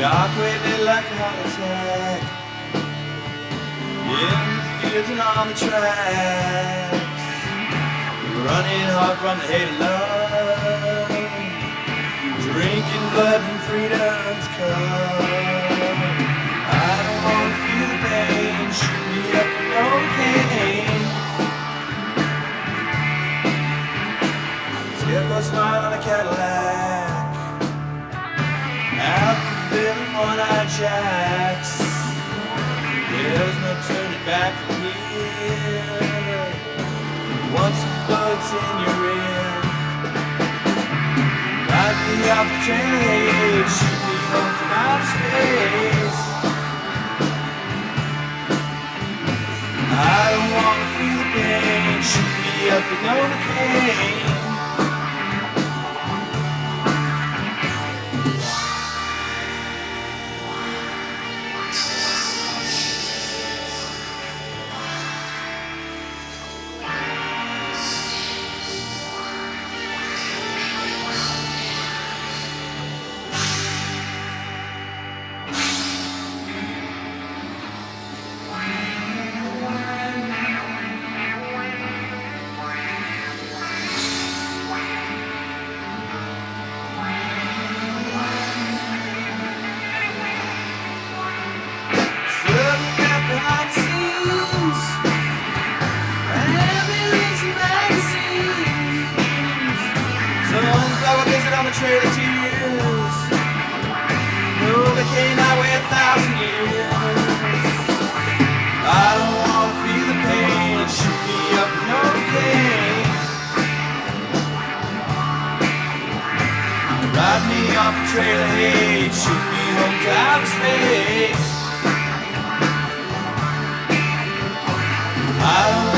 Shock waving like a heart attack. In the fields and on the tracks, running hard from the hate of love, drinking blood from freedom's cup. I don't wanna feel the pain, shoot me up with cocaine. Scarecrow smile on a Cadillac, out the villain one-eyed jacks. There's no turning back from here. Once the blood's in your ear, ride me off the train of hate, shoot me home from outer space. I don't wanna feel the pain, shoot me up with Novocaine. Trail of tears, Novocaine, I weigh 1,000 years. I don't wanna feel the pain, shoot me up with Novocaine. Ride me off a trail of hate, shoot me home to outer space. I don't